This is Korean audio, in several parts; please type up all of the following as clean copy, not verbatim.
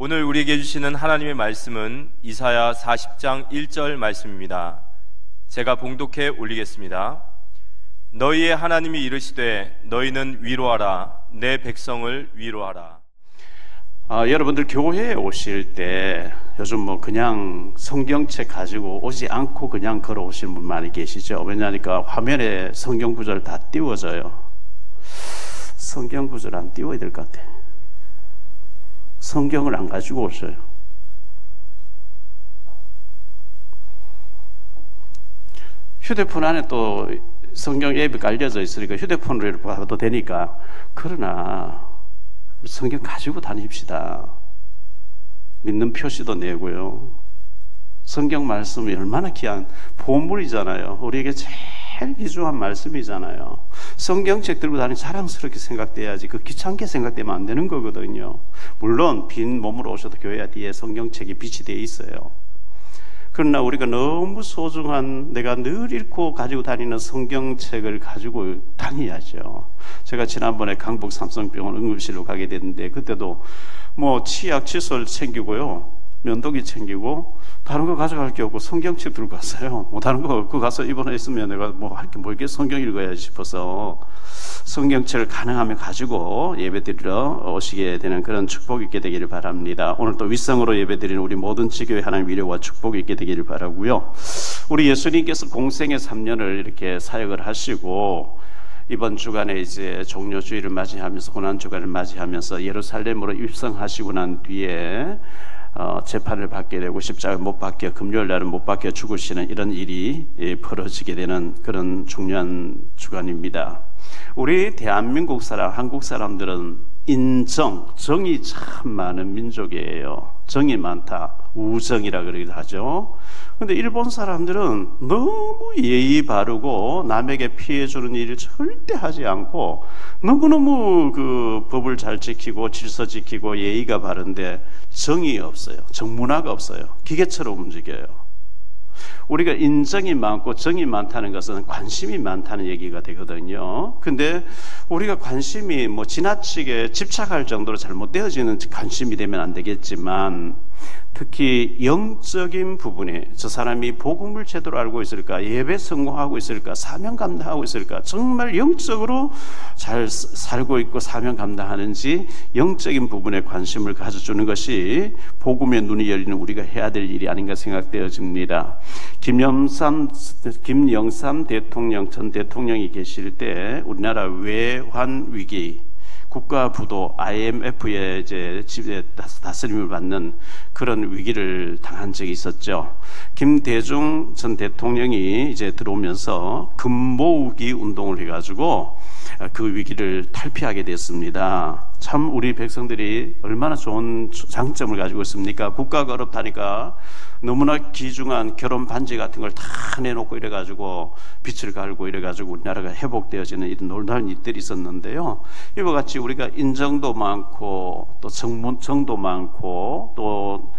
오늘 우리에게 주시는 하나님의 말씀은 이사야 40장 1절 말씀입니다. 제가 봉독해 올리겠습니다. 너희의 하나님이 이르시되 너희는 위로하라, 내 백성을 위로하라. 여러분들 교회에 오실 때 요즘 그냥 성경책 가지고 오지 않고 그냥 걸어오시는 분 많이 계시죠. 왜냐하니까 화면에 성경 구절 다 띄워져요. 성경 구절 안 띄워야 될 것 같아. 성경을 안 가지고 오셔요. 휴대폰 안에 또 성경 앱이 깔려져 있으니까 휴대폰으로 봐도 되니까. 그러나 성경 가지고 다닙시다. 믿는 표시도 내고요. 성경 말씀이 얼마나 귀한 보물이잖아요. 우리에게 제일 귀중한 말씀이잖아요. 성경책 들고 다니면 자랑스럽게 생각돼야지, 그 귀찮게 생각되면 안 되는 거거든요. 물론 빈 몸으로 오셔도 교회 뒤에 성경책이 빛이 되어 있어요. 그러나 우리가 너무 소중한, 내가 늘 읽고 가지고 다니는 성경책을 가지고 다녀야죠. 제가 지난번에 강북 삼성병원 응급실로 가게 됐는데, 그때도 치약, 칫솔 챙기고요, 면도기 챙기고, 다른 거 가져갈 게 없고 성경책 들고 갔어요. 다른 거 그거 가서 이번에 있으면 내가 할 게 뭐 있겠어, 성경 읽어야지 싶어서 성경책을 가능하면 가지고 예배드리러 오시게 되는 그런 축복이 있게 되기를 바랍니다. 오늘 또 윗성으로 예배드리는 우리 모든 지교회 하나님 위로와 축복이 있게 되기를 바라고요. 우리 예수님께서 공생의 3년을 이렇게 사역을 하시고 이번 주간에 이제 종료주일을 맞이하면서, 고난주간을 맞이하면서 예루살렘으로 입성하시고 난 뒤에 재판을 받게 되고 십자가를 못 박혀, 금요일 날은 못 박혀 죽으시는 이런 일이 벌어지게 되는 그런 중요한 주간입니다. 우리 대한민국 사람, 한국 사람들은 정이 참 많은 민족이에요. 정이 많다, 우정이라 그러기도 하죠. 근데 일본 사람들은 너무 예의 바르고 남에게 피해 주는 일을 절대 하지 않고 너무너무 그 법을 잘 지키고 질서 지키고 예의가 바른데 정이 없어요. 정문화가 없어요. 기계처럼 움직여요. 우리가 인정이 많고 정이 많다는 것은 관심이 많다는 얘기가 되거든요. 근데 우리가 관심이 지나치게 집착할 정도로 잘못되어지는 관심이 되면 안 되겠지만, 특히 영적인 부분에 저 사람이 복음을 제대로 알고 있을까, 예배 성공하고 있을까, 사명 감당하고 있을까, 정말 영적으로 잘 살고 있고 사명 감당하는지 영적인 부분에 관심을 가져주는 것이 복음의 눈이 열리는 우리가 해야 될 일이 아닌가 생각되어집니다. 김영삼 대통령, 전 대통령이 계실 때 우리나라 외환 위기, 국가 부도 IMF의 이제 다스림을 받는 그런 위기를 당한 적이 있었죠. 김대중 전 대통령이 이제 들어오면서 금모으기 운동을 해가지고 그 위기를 탈피하게 됐습니다. 참 우리 백성들이 얼마나 좋은 장점을 가지고 있습니까? 국가가 어렵다니까 너무나 귀중한 결혼 반지 같은 걸 다 내놓고 이래가지고 빛을 갈고 이래가지고 우리나라가 회복되어지는 이런 놀라운 일들이 있었는데요. 이와 같이 우리가 인정도 많고 또 정도 많고 또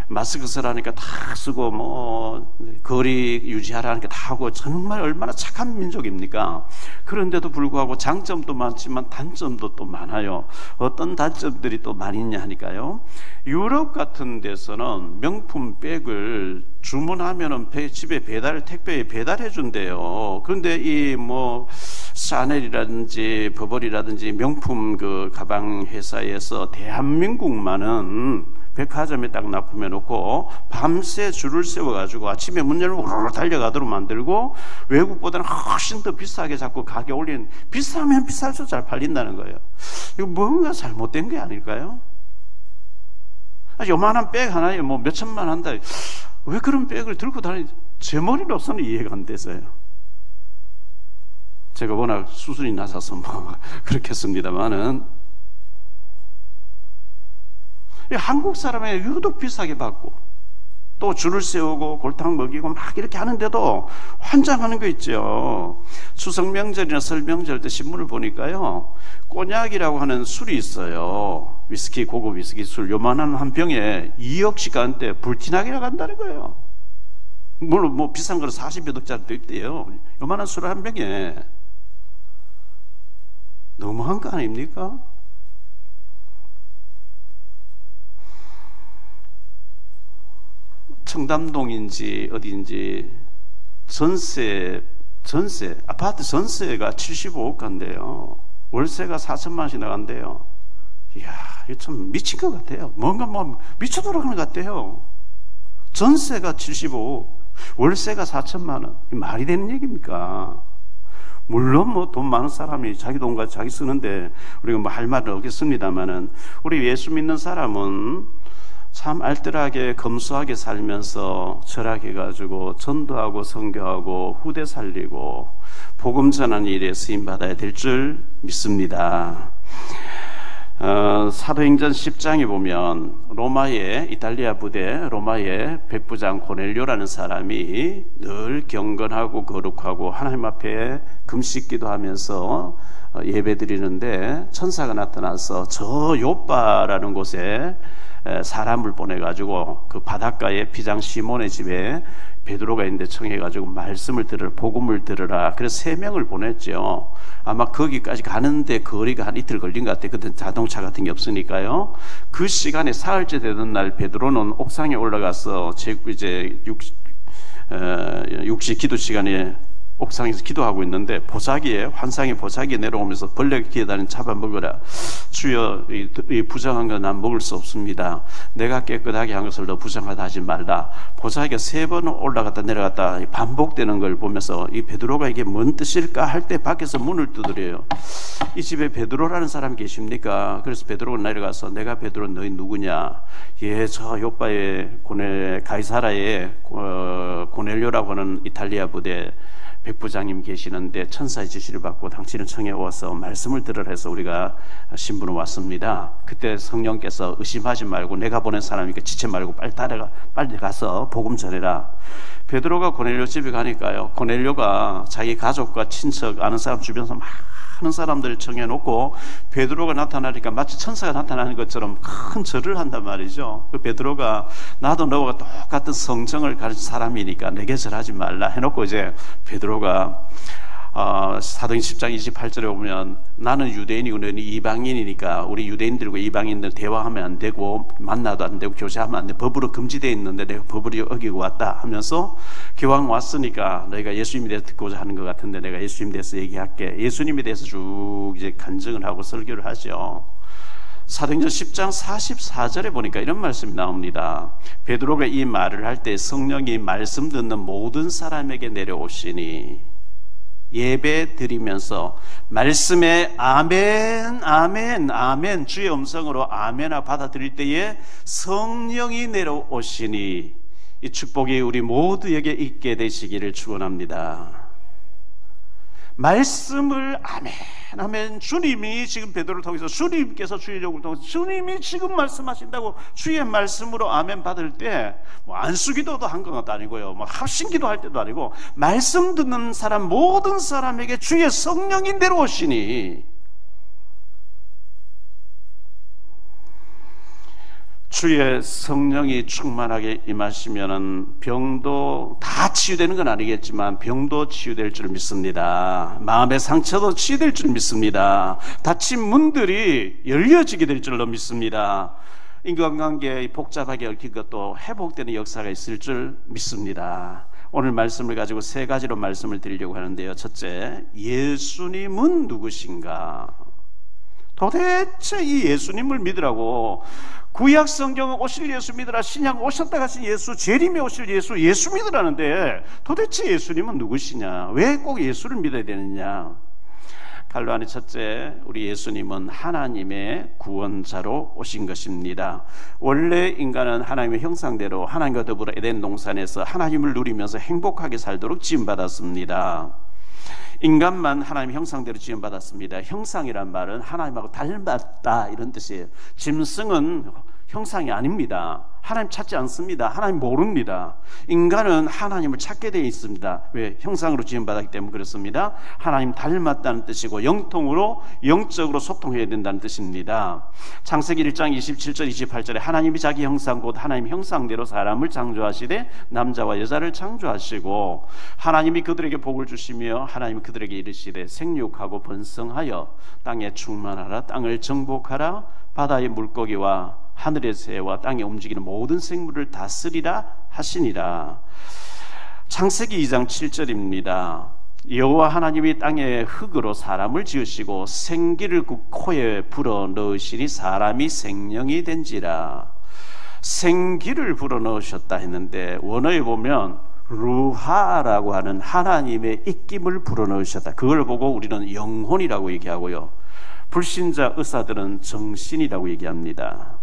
마스크 쓰라니까 다 쓰고 거리 유지하라니까 다 하고 정말 얼마나 착한 민족입니까? 그런데도 불구하고 장점도 많지만 단점도 또 많아요. 어떤 단점들이 또 많이 있냐 하니까요, 유럽 같은 데서는 명품 백을 주문하면은 집에 택배에 배달해 준대요. 그런데 이 샤넬이라든지 버버리라든지 명품 그 가방 회사에서 대한민국만은 백화점에 딱 납품해 놓고 밤새 줄을 세워가지고 아침에 문 열고 우르르 달려가도록 만들고, 외국보다는 훨씬 더 비싸게 자꾸 가격 올리는, 비싸면 비쌀수록 잘 팔린다는 거예요. 이거 뭔가 잘못된 게 아닐까요? 요만한 백 하나에 몇천만 한다. 왜 그런 백을 들고 다니지? 제 머리로서는 이해가 안 돼서요. 제가 워낙 수준이 낮아서 그렇겠습니다만은, 한국 사람에 유독 비싸게 받고 또 줄을 세우고 골탕 먹이고 막 이렇게 하는데도 환장하는 거 있죠. 추석 명절이나 설 명절 때 신문을 보니까요, 꼬냑이라고 하는 술이 있어요. 위스키, 고급 위스키 술 요만한 한 병에 2억씩 하는데 불티나게라고 한다는 거예요. 물론 비싼 거는 40여 억짜리도 있대요. 요만한 술 한 병에. 너무한 거 아닙니까? 청담동인지 어디인지 아파트 전세가 75억 간대요. 월세가 4천만 원씩 나간대요. 이야, 이거 참 미친 것 같아요. 뭔가 미쳐 돌아가는 것 같아요. 전세가 75억, 월세가 4천만 원. 말이 되는 얘기입니까? 물론 돈 많은 사람이 자기 돈과 자기 쓰는데 우리가 할 말은 없겠습니다만은, 우리 예수 믿는 사람은 참 알뜰하게 검소하게 살면서 철학해가지고 전도하고 선교하고 후대 살리고 복음 전하는 일에 쓰임받아야 될 줄 믿습니다. 사도행전 10장에 보면 이탈리아 부대 로마의 백부장 고넬료라는 사람이 늘 경건하고 거룩하고 하나님 앞에 금식 기도하면서 예배 드리는데 천사가 나타나서 저 요빠라는 곳에 사람을 보내가지고 그 바닷가에 비장 시몬의 집에 베드로가 있는데 청해가지고 말씀을 들으라, 복음을 들으라. 그래서 3명을 보냈죠. 아마 거기까지 가는데 거리가 한 이틀 걸린 것 같아요. 그때 자동차 같은 게 없으니까요. 그 시간에 사흘째 되던 날 베드로는 옥상에 올라가서 이제 6시 기도 시간에 옥상에서 기도하고 있는데 환상의 보자기에 내려오면서 벌레가 기어다니는 잡아먹으라. 주여, 이 부정한 건 난 먹을 수 없습니다. 내가 깨끗하게 한 것을 너 부정하다 하지 말라. 보자기가 3번 올라갔다 내려갔다 반복되는 걸 보면서 이 베드로가 이게 뭔 뜻일까 할 때 밖에서 문을 두드려요. 이 집에 베드로라는 사람이 계십니까? 그래서 베드로가 내려가서 내가 베드로, 너희 누구냐? 예, 저 요빠의 가이사라의 고넬료라고 하는 이탈리아 부대 백부장님 계시는데 천사의 지시를 받고 당신을 청해 와서 말씀을 들으라 해서 우리가 신부로 왔습니다. 그때 성령께서 의심하지 말고 내가 보낸 사람이니까 지체 말고 빨리 가서 복음 전해라. 베드로가 고넬료 집에 가니까요, 고넬료가 자기 가족과 친척 아는 사람 주변에서 많은 사람들을 청해놓고 베드로가 나타나니까 마치 천사가 나타나는 것처럼 큰 절을 한단 말이죠. 그 베드로가 나도 너와 똑같은 성정을 가진 사람이니까 내게 절하지 말라 해놓고 이제 베드로가 사도행 10장 28절에 보면 나는 유대인이고 너는 이방인이니까 우리 유대인들과 이방인들 대화하면 안 되고 만나도 안 되고 교제하면 안 돼. 법으로 금지되어 있는데 내가 법을 어기고 왔다 하면서 기왕 왔으니까 너희가 예수님에 대해서 듣고자 하는 것 같은데 내가 예수님에 대해서 얘기할게. 예수님에 대해서 쭉 이제 간증을 하고 설교를 하죠. 사도행전 10장 44절에 보니까 이런 말씀이 나옵니다. 베드로가 이 말을 할 때 성령이 말씀 듣는 모든 사람에게 내려오시니 예배 드리면서 말씀에 아멘 아멘 아멘 주의 음성으로 아멘아 받아들일 때에 성령이 내려오시니 이 축복이 우리 모두에게 있게 되시기를 축원합니다. 말씀을 아멘 아멘, 주님이 지금 베드로를 통해서 주님께서 주의 욕을 통해서 주님이 지금 말씀하신다고 주의 말씀으로 아멘 받을 때 안수기도도 한 것도 아니고요, 합심기도 할 때도 아니고 말씀 듣는 사람 모든 사람에게 주의 성령이 내려오시니 주의 성령이 충만하게 임하시면은 병도 다 치유되는 건 아니겠지만 병도 치유될 줄 믿습니다. 마음의 상처도 치유될 줄 믿습니다. 닫힌 문들이 열려지게 될 줄로 믿습니다. 인간관계 복잡하게 얽힌 것도 회복되는 역사가 있을 줄 믿습니다. 오늘 말씀을 가지고 3가지로 말씀을 드리려고 하는데요. 첫째, 예수님은 누구신가? 도대체 이 예수님을 믿으라고 구약 성경은 오실 예수 믿으라, 신약 오셨다 가신 예수, 재림에 오실 예수 믿으라는데 도대체 예수님은 누구시냐? 왜 꼭 예수를 믿어야 되느냐? 갈로아니 첫째, 우리 예수님은 하나님의 구원자로 오신 것입니다. 원래 인간은 하나님의 형상대로 하나님과 더불어 에덴 동산에서 하나님을 누리면서 행복하게 살도록 지음받았습니다. 인간만 하나님의 형상대로 지음받았습니다. 형상이란 말은 하나님하고 닮았다 이런 뜻이에요. 짐승은 형상이 아닙니다. 하나님 찾지 않습니다. 하나님 모릅니다. 인간은 하나님을 찾게 되어 있습니다. 왜? 형상으로 지음받았기 때문에 그렇습니다. 하나님 닮았다는 뜻이고 영통으로 영적으로 소통해야 된다는 뜻입니다. 창세기 1장 27절 28절에 하나님이 자기 형상 곧 하나님 형상대로 사람을 창조하시되 남자와 여자를 창조하시고 하나님이 그들에게 복을 주시며 하나님이 그들에게 이르시되 생육하고 번성하여 땅에 충만하라, 땅을 정복하라, 바다의 물고기와 하늘의 새와 땅에 움직이는 모든 생물을 다스리라 하시니라. 창세기 2장 7절입니다. 여호와 하나님이 땅에 흙으로 사람을 지으시고 생기를 그 코에 불어 넣으시니 사람이 생명이 된지라. 생기를 불어 넣으셨다 했는데 원어에 보면 루하라고 하는 하나님의 입김을 불어 넣으셨다. 그걸 보고 우리는 영혼이라고 얘기하고요, 불신자 의사들은 정신이라고 얘기합니다.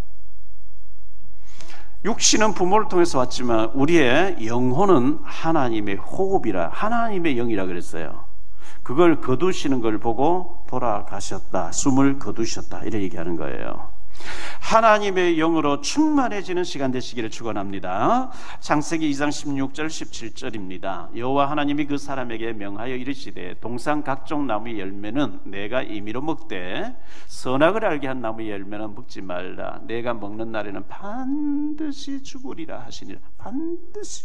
육신은 부모를 통해서 왔지만 우리의 영혼은 하나님의 호흡이라, 하나님의 영이라 그랬어요. 그걸 거두시는 걸 보고 돌아가셨다, 숨을 거두셨다, 이렇게 얘기하는 거예요. 하나님의 영으로 충만해지는 시간 되시기를 축원합니다. 창세기 2장 16절 17절입니다. 여호와 하나님이 그 사람에게 명하여 이르시되 동산 각종 나무의 열매는 내가 임의로 먹되 선악을 알게 한 나무의 열매는 먹지 말라. 내가 먹는 날에는 반드시 죽으리라 하시니라. 반드시.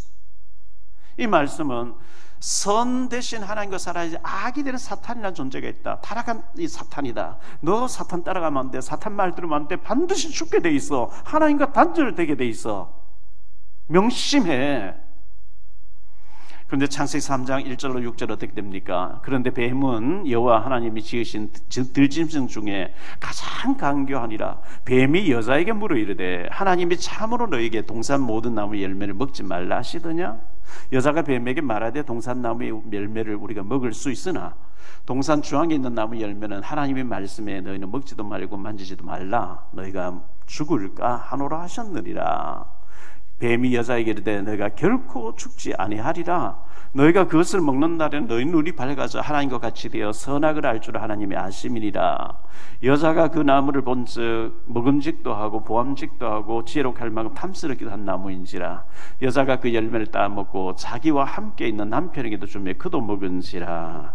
이 말씀은 선 대신 하나님과 살아야지 악이 되는 사탄이라는 존재가 있다. 타락한 이 사탄이다. 너 사탄 따라가면 안 돼. 사탄 말 들으면 안 돼. 반드시 죽게 돼 있어. 하나님과 단절되게 돼 있어. 명심해. 그런데 창세기 3장 1절로 6절 어떻게 됩니까? 그런데 뱀은 여호와 하나님이 지으신 들짐승 중에 가장 강교하니라. 뱀이 여자에게 물어 이르되 하나님이 참으로 너에게 동산 모든 나무 열매를 먹지 말라 하시더냐? 여자가 뱀에게 말하되 동산 나무의 열매를 우리가 먹을 수 있으나 동산 중앙에 있는 나무 열매는 하나님의 말씀에 너희는 먹지도 말고 만지지도 말라. 너희가 죽을까 하노라 하셨느니라. 뱀이 여자에게 이르되 너희가 결코 죽지 아니하리라. 너희가 그것을 먹는 날에는 너희 눈이 밝아져 하나님과 같이 되어 선악을 알 줄 하나님이 아심이니라. 여자가 그 나무를 본즉 먹음직도 하고 보암직도 하고 지혜롭게 할 만큼 탐스럽기도 한 나무인지라. 여자가 그 열매를 따먹고 자기와 함께 있는 남편에게도 주며 그도 먹은지라.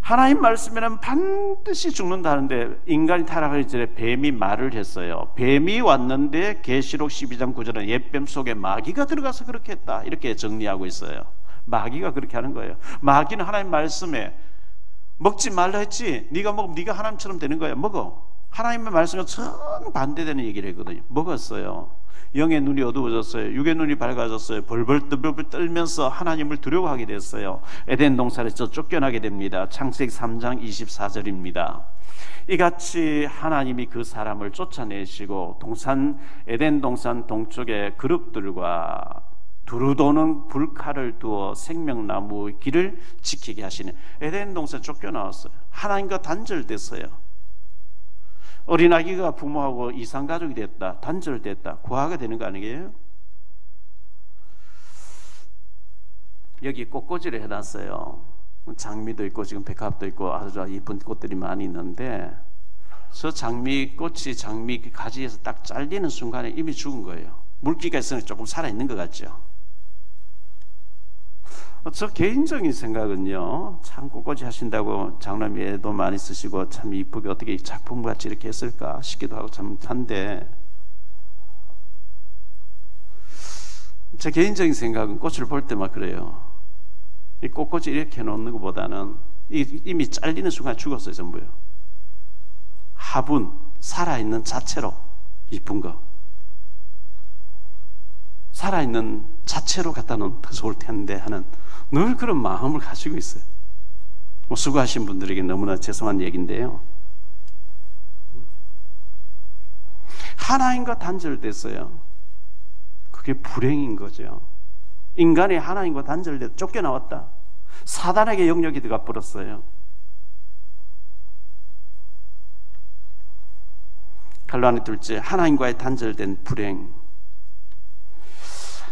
하나님 말씀에는 반드시 죽는다는데 인간이 타락하기 전에 뱀이 말을 했어요. 뱀이 왔는데 계시록 12장 9절은 옛뱀 속에 마귀가 들어가서 그렇게 했다, 이렇게 정리하고 있어요. 마귀가 그렇게 하는 거예요. 마귀는 하나님 말씀에 먹지 말라 했지, 네가 먹으면 네가 하나님처럼 되는 거야. 먹어. 하나님의 말씀과 정반대되는 얘기를 했거든요. 먹었어요. 영의 눈이 어두워졌어요. 육의 눈이 밝아졌어요. 벌벌 떨면서 하나님을 두려워하게 됐어요. 에덴 동산에서 쫓겨나게 됩니다. 창세기 3장 24절입니다. 이같이 하나님이 그 사람을 쫓아내시고 에덴 동산 동쪽에 그룹들과 두루 도는 불칼을 두어 생명나무 길을 지키게 하시는, 에덴 동산 쫓겨나왔어요. 하나님과 단절됐어요. 어린아기가 부모하고 이산가족이 됐다, 단절됐다, 고아가 되는 거 아니에요? 여기 꽃꽂이를 해놨어요. 장미도 있고 지금 백합도 있고 아주 이쁜 꽃들이 많이 있는데 저 장미 가지에서 딱 잘리는 순간에 이미 죽은 거예요. 물기가 있으니 조금 살아있는 것 같죠? 저 개인적인 생각은요, 참 꽃꽂이 하신다고 장남이 애도 많이 쓰시고 참 이쁘게 어떻게 작품같이 이렇게 했을까 싶기도 하고 참 한데, 제 개인적인 생각은 꽃을 볼 때만 그래요. 이 꽃꽂이 이렇게 해놓는 것보다는 이미 잘리는 순간 죽었어요. 전부요. 화분, 살아있는 자체로 이쁜 거, 살아있는 자체로 갖다 놓으면 더 좋을 텐데 하는 늘 그런 마음을 가지고 있어요. 수고하신 분들에게 너무나 죄송한 얘기인데요, 하나님과 단절됐어요. 그게 불행인 거죠. 인간이 하나님과 단절돼서 쫓겨나왔다. 사단에게 영역이 들어가 버렸어요. 갈라니 둘째, 하나님과의 단절된 불행.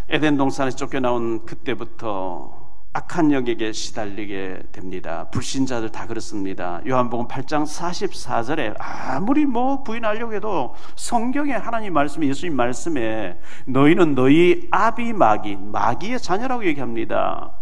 에덴 동산에서 쫓겨나온 그때부터 악한 영에게 시달리게 됩니다. 불신자들 다 그렇습니다. 요한복음 8장 44절에 아무리 부인하려고 해도 성경에 하나님 말씀에, 예수님 말씀에 너희는 너희 아비 마귀의 자녀라고 얘기합니다.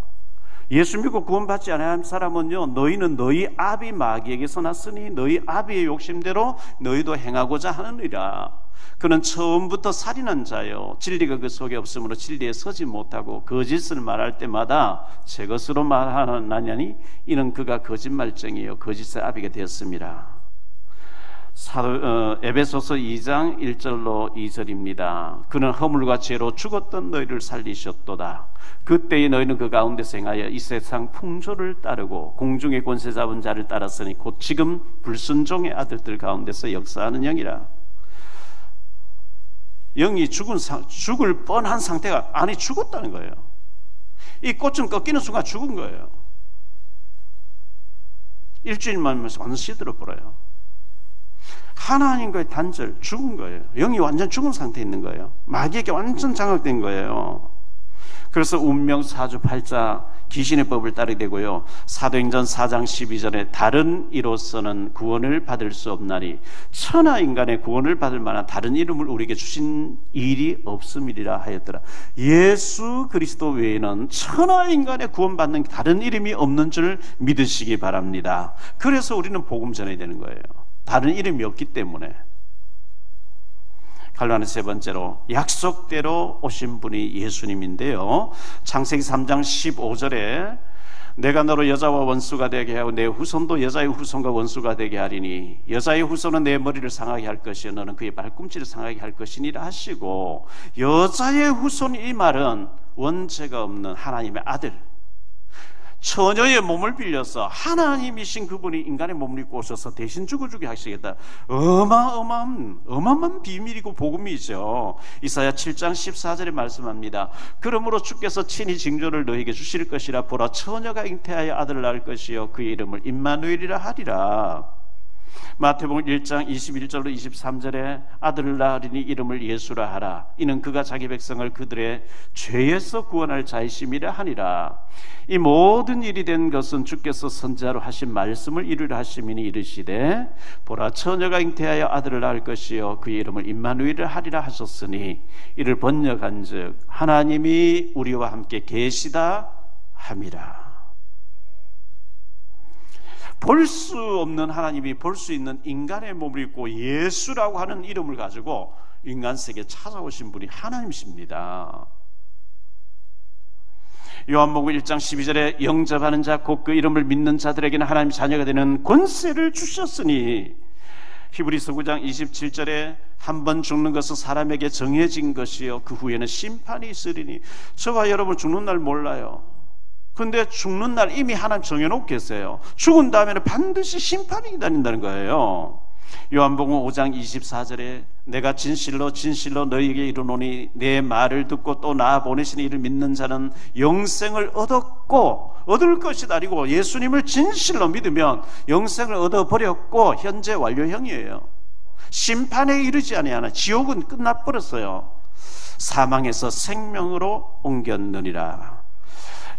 예수 믿고 구원받지 않은 사람은요, 너희는 너희 아비 마귀에게서 났으니 너희 아비의 욕심대로 너희도 행하고자 하느니라. 그는 처음부터 살인한 자요, 진리가 그 속에 없으므로 진리에 서지 못하고 거짓을 말할 때마다 제 것으로 말하나니 이는 그가 거짓말쟁이요 거짓의 아비가 되었습니다. 에베소서 2장 1절로 2절입니다. 그는 허물과 죄로 죽었던 너희를 살리셨도다. 그때의 너희는 그 가운데서 행하여 이 세상 풍조를 따르고 공중의 권세 잡은 자를 따랐으니 곧 지금 불순종의 아들들 가운데서 역사하는 영이라. 영이 죽을 뻔한 상태가 아니 죽었다는 거예요. 이 꽃은 꺾이는 순간 죽은 거예요. 일주일만 완전 시들어 버려요. 하나님과의 단절, 죽은 거예요. 영이 완전 죽은 상태에 있는 거예요. 마귀에게 완전 장악된 거예요. 그래서 운명 사주팔자 귀신의 법을 따르게 되고요. 사도행전 4장 12절에 다른 이로서는 구원을 받을 수 없나니 천하 인간의 구원을 받을 만한 다른 이름을 우리에게 주신 일이 없음이리라 하였더라. 예수 그리스도 외에는 천하 인간의 구원받는 다른 이름이 없는 줄 믿으시기 바랍니다. 그래서 우리는 복음 전해야 되는 거예요. 다른 이름이 없기 때문에. 갈라는 세 번째로 약속대로 오신 분이 예수님인데요. 창세기 3장 15절에 내가 너로 여자와 원수가 되게 하고 내 후손도 여자의 후손과 원수가 되게 하리니 여자의 후손은 내 머리를 상하게 할 것이요 너는 그의 발꿈치를 상하게 할 것이니라 하시고, 여자의 후손, 이 말은 원죄가 없는 하나님의 아들, 처녀의 몸을 빌려서 하나님이신 그분이 인간의 몸을 입고 오셔서 대신 죽어주게 하시겠다. 어마어마한 비밀이고 복음이죠. 이사야 7장 14절에 말씀합니다. 그러므로 주께서 친히 징조를 너에게 주실 것이라. 보라, 처녀가 잉태하여 아들을 낳을 것이요 그의 이름을 임마누엘이라 하리라. 마태복음 1장 21절로 23절에 아들을 낳으리니 이름을 예수라 하라. 이는 그가 자기 백성을 그들의 죄에서 구원할 자이심이라 하니라. 이 모든 일이 된 것은 주께서 선지자로 하신 말씀을 이루려 하심이니 이르시되 보라, 처녀가 잉태하여 아들을 낳을 것이요 그의 이름을 임마누엘이라 하리라 하셨으니 이를 번역한즉 하나님이 우리와 함께 계시다 함이라. 볼 수 없는 하나님이 볼 수 있는 인간의 몸을 입고 예수라고 하는 이름을 가지고 인간 세계에 찾아오신 분이 하나님이십니다. 요한복음 1장 12절에 영접하는 자 곧 그 이름을 믿는 자들에게는 하나님의 자녀가 되는 권세를 주셨으니, 히브리서 9장 27절에 한 번 죽는 것은 사람에게 정해진 것이요 그 후에는 심판이 있으리니. 저와 여러분 죽는 날 몰라요. 근데 죽는 날 이미 하나님 정해놓고 계세요. 죽은 다음에는 반드시 심판이 기다린다는 거예요. 요한복음 5장 24절에 내가 진실로 진실로 너희에게 이르노니 내 말을 듣고 또 나 보내신 이를 믿는 자는 영생을 얻을 것이다. 그리고 예수님을 진실로 믿으면 영생을 얻어버렸고 현재 완료형이에요. 심판에 이르지 아니하나 지옥은 끝나버렸어요. 사망에서 생명으로 옮겼느니라.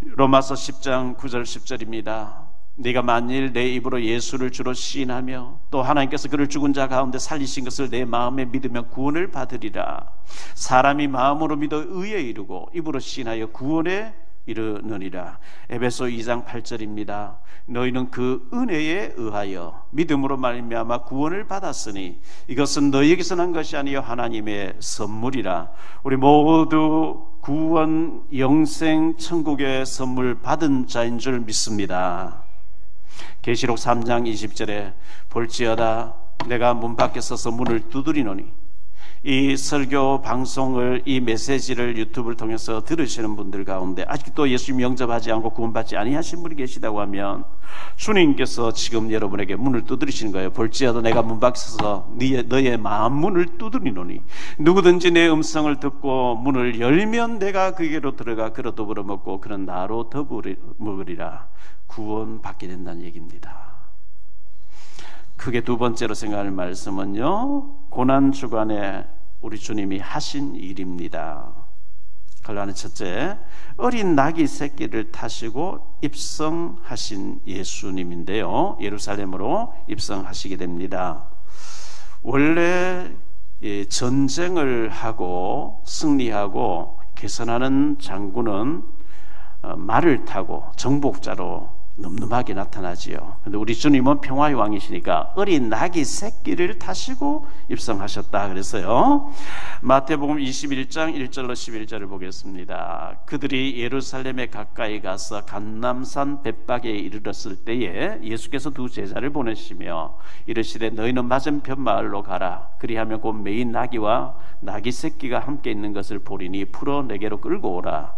로마서 10장 9절 10절입니다. 네가 만일 내 입으로 예수를 주로 시인하며 또 하나님께서 그를 죽은 자 가운데 살리신 것을 내 마음에 믿으면 구원을 받으리라. 사람이 마음으로 믿어 의에 이르고 입으로 시인하여 구원에 이르느니라. 에베소 2장 8절입니다. 너희는 그 은혜에 의하여 믿음으로 말미암아 구원을 받았으니 이것은 너희에게서 난 것이 아니요 하나님의 선물이라. 우리 모두 구원, 영생, 천국의 선물 받은 자인 줄 믿습니다. 계시록 3장 20절에 볼지어다 내가 문 밖에 서서 문을 두드리노니, 이 설교 방송을, 이 메시지를 유튜브를 통해서 들으시는 분들 가운데 아직도 예수님 영접하지 않고 구원받지 아니하신 분이 계시다고 하면 주님께서 지금 여러분에게 문을 두드리시는 거예요. 볼지어다 내가 문 밖에 서서 너의 마음 문을 두드리노니 누구든지 내 음성을 듣고 문을 열면 내가 그에게로 들어가 그로 더불어 먹고 그는 나로 더불어 먹으리라. 구원받게 된다는 얘기입니다. 크게 두 번째로 생각할 말씀은요, 고난주간에 우리 주님이 하신 일입니다. 갈라는 첫째, 어린 나귀 새끼를 타시고 입성하신 예수님인데요, 예루살렘으로 입성하시게 됩니다. 원래 전쟁을 하고 승리하고 개선하는 장군은 말을 타고 정복자로 늠름하게 나타나지요. 근데 우리 주님은 평화의 왕이시니까 어린 나귀 새끼를 타시고 입성하셨다 그랬어요. 마태복음 21장 1절로 11절을 보겠습니다. 그들이 예루살렘에 가까이 가서 감람산 벳박에 이르렀을 때에 예수께서 두 제자를 보내시며 이르시되 너희는 맞은편 마을로 가라. 그리하면 곧 메인 나귀와 나귀 새끼가 함께 있는 것을 보리니 풀어 내게로 끌고 오라.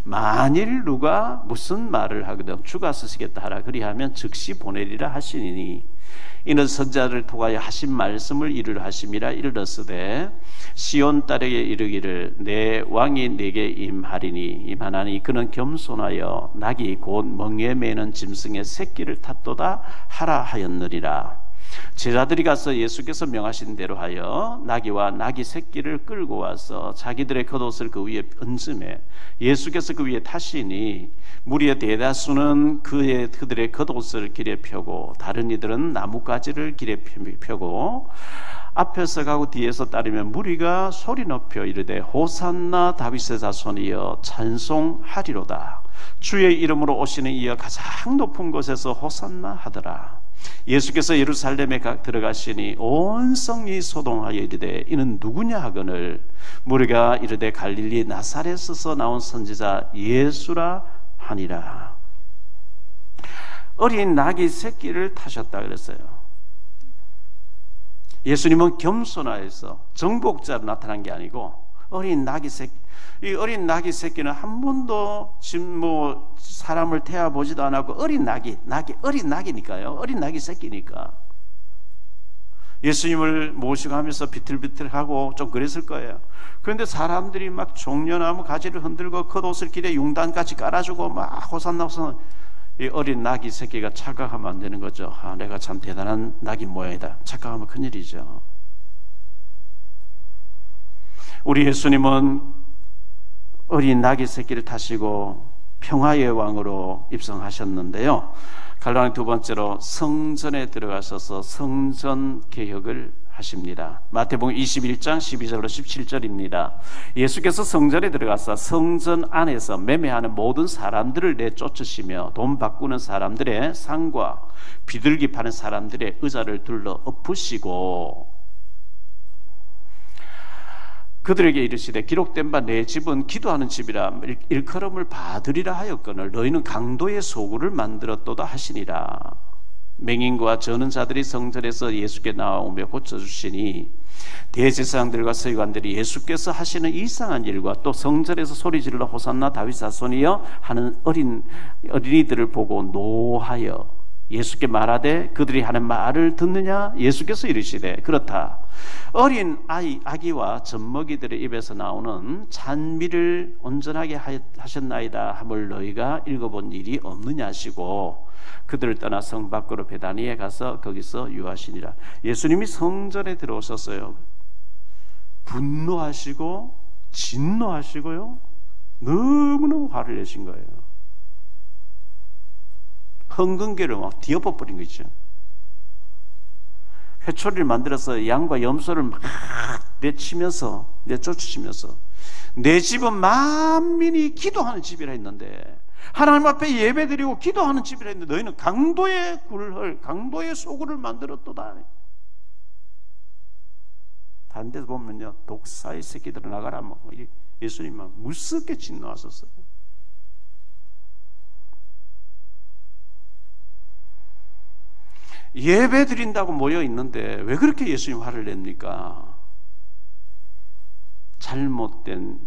만일 누가 무슨 말을 하거든 주가 쓰시겠다 하라. 그리하면 즉시 보내리라 하시니 이는 선자를 통하여 하신 말씀을 이루려 하심이라. 이르렀으되 시온 딸에게 이르기를 내 왕이 내게 임하니 그는 겸손하여 낙이 곧 멍에 매는 짐승의 새끼를 탔도다 하라 하였느니라. 제자들이 가서 예수께서 명하신 대로 하여 나귀와 나귀 새끼를 끌고 와서 자기들의 겉옷을 그 위에 얹음에 예수께서 그 위에 타시니 무리의 대다수는 그들의 겉옷을 길에 펴고 다른 이들은 나뭇가지를 길에 펴고 앞에서 가고 뒤에서 따르면 무리가 소리 높여 이르되 호산나 다윗의 자손이여 찬송하리로다. 주의 이름으로 오시는 이여 가장 높은 곳에서 호산나 하더라. 예수께서 예루살렘에 들어가시니 온 성이 소동하여 이르되 이는 누구냐 하거늘 무리가 이르되 갈릴리 나사렛에서 나온 선지자 예수라 하니라. 어린 나귀 새끼를 타셨다 그랬어요. 예수님은 겸손하여서 정복자로 나타난 게 아니고 어린 나귀 새끼, 이 어린 나귀 새끼는 한 번도 지금 사람을 태워보지도 않았고 어린 나귀니까요. 어린 나귀 새끼니까 예수님을 모시고 하면서 비틀비틀하고 좀 그랬을 거예요. 그런데 사람들이 막 종려나무 가지를 흔들고 겉옷을 길에 융단까지 깔아주고 막 호산나 호산나. 이 어린 나귀 새끼가 착각하면 안 되는 거죠. 내가 참 대단한 나귀 모양이다. 착각하면 큰일이죠. 우리 예수님은 어린 나귀 새끼를 타시고 평화의 왕으로 입성하셨는데요. 갈라니 두 번째로 성전에 들어가셔서 성전 개혁을 하십니다. 마태복음 21장 12절로 17절입니다. 예수께서 성전에 들어가서 성전 안에서 매매하는 모든 사람들을 내쫓으시며 돈 바꾸는 사람들의 상과 비둘기 파는 사람들의 의자를 둘러 엎으시고 그들에게 이르시되 기록된 바 내 집은 기도하는 집이라 일컬음을 받으리라 하였거늘 너희는 강도의 소굴을 만들었도다 하시니라. 맹인과 저는 자들이 성전에서 예수께 나오며 고쳐주시니 대제사장들과 서기관들이 예수께서 하시는 이상한 일과 또 성전에서 소리질러 호산나 다윗 자손이여 하는 어린이들을 보고 노하여 예수께 말하되 그들이 하는 말을 듣느냐? 예수께서 이르시되 그렇다. 어린 아기와 젖먹이들의 입에서 나오는 찬미를 온전하게 하셨나이다 함을 너희가 읽어본 일이 없느냐 하시고 그들을 떠나 성 밖으로 베다니에 가서 거기서 유하시니라. 예수님이 성전에 들어오셨어요. 분노하시고 진노하시고요. 너무너무 화를 내신 거예요. 흥근개를 막 뒤엎어버린 거 있죠. 회초리를 만들어서 양과 염소를 막 내쫓으시면서 내 집은 만민이 기도하는 집이라 했는데 하나님 앞에 예배드리고 기도하는 집이라 했는데 너희는 강도의 굴을 강도의 소굴을 만들었도다. 다른 데서 보면요 독사의 새끼들을 나가라 뭐 예수님만 무섭게 진노하셨어요. 예배 드린다고 모여 있는데 왜 그렇게 예수님 화를 냅니까? 잘못된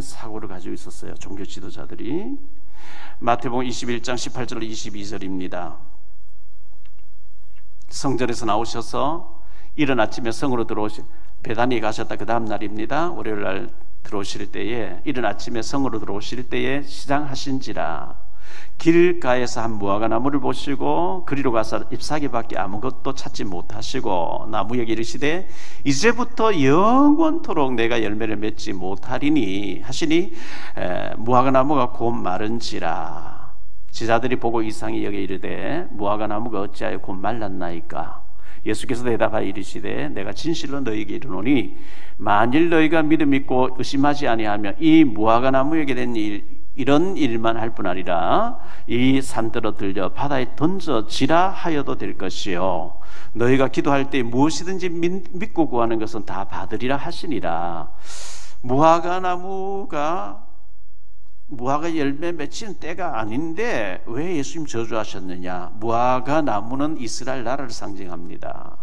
사고를 가지고 있었어요. 종교 지도자들이. 마태복음 21장 18절로 22절입니다. 성전에서 나오셔서 이른 아침에 성으로 베다니에 가셨다. 그 다음 날입니다. 월요일 날 들어오실 때에 이른 아침에 성으로 들어오실 때에 시장하신지라 길가에서 한 무화과 나무를 보시고 그리로 가서 잎사귀밖에 아무것도 찾지 못하시고 나무에 이르시되 이제부터 영원토록 내가 열매를 맺지 못하리니 하시니 무화과 나무가 곧 마른지라. 제자들이 보고 이상히 여겨 이르되 무화과 나무가 어찌하여 곧 말랐나이까. 예수께서 대답하여 이르시되 내가 진실로 너희에게 이르노니 만일 너희가 믿음 있고 의심하지 아니하면 이 무화과 나무에게 된 이런 일만 할 뿐 아니라 이 산더러 들려 바다에 던져지라 하여도 될 것이요 너희가 기도할 때 무엇이든지 믿고 구하는 것은 다 받으리라 하시니라. 무화과 열매 맺히는 때가 아닌데 왜 예수님 저주하셨느냐? 무화과 나무는 이스라엘 나라를 상징합니다.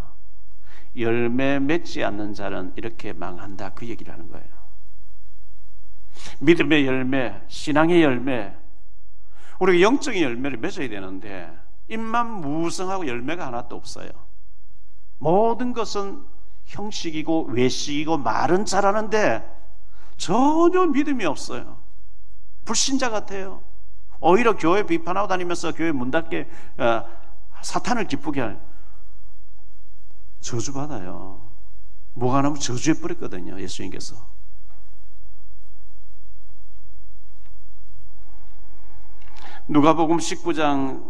열매 맺지 않는 자는 이렇게 망한다, 그 얘기를 하는 거예요. 믿음의 열매, 신앙의 열매, 우리가 영적인 열매를 맺어야 되는데 입만 무성하고 열매가 하나도 없어요. 모든 것은 형식이고 외식이고 말은 잘하는데 전혀 믿음이 없어요. 불신자 같아요. 오히려 교회 비판하고 다니면서 교회 문 닫게 사탄을 기쁘게 하는, 저주받아요. 뭐가 나면 저주해 버렸거든요, 예수님께서. 누가복음 19장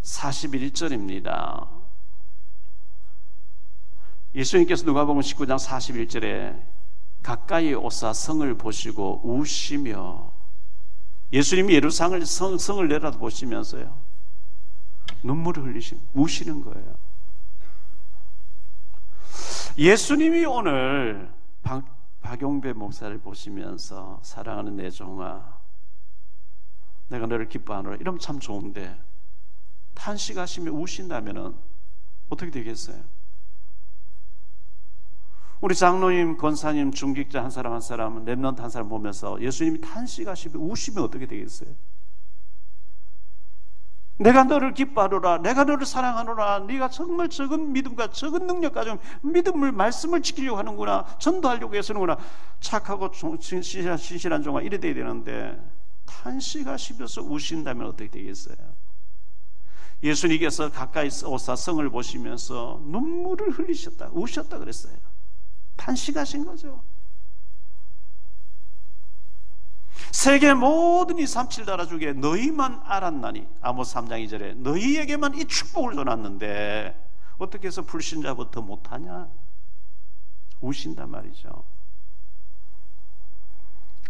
41절입니다. 예수님께서 누가복음 19장 41절에 가까이 오사 성을 보시고 우시며, 예수님이 예루살렘 성을 내려다보시면서요 눈물을 우시는 거예요. 예수님이 오늘 박용배 목사를 보시면서 사랑하는 내 종아 내가 너를 기뻐하노라 이러면 참 좋은데 탄식하시며 우신다면 어떻게 되겠어요? 우리 장로님, 권사님, 중직자 한 사람 한 사람, 랩런트 한 사람 보면서 예수님이 탄식하시며 우시면 어떻게 되겠어요? 내가 너를 기뻐하노라, 내가 너를 사랑하노라, 네가 정말 적은 믿음과 적은 능력 가지고 믿음을, 말씀을 지키려고 하는구나, 전도하려고 애쓰는구나, 착하고 신실한 종아 이래 돼야 되는데 탄식하시면서 우신다면 어떻게 되겠어요? 예수님께서 가까이 오사 성을 보시면서 눈물을 흘리셨다, 우셨다 그랬어요. 탄식하신 거죠. 세계 모든 2, 3, 7 나라 중에 너희만 알았나니, 아모스 3장 2절에 너희에게만 이 축복을 줘놨는데 어떻게 해서 불신자부터 못하냐? 우신단 말이죠.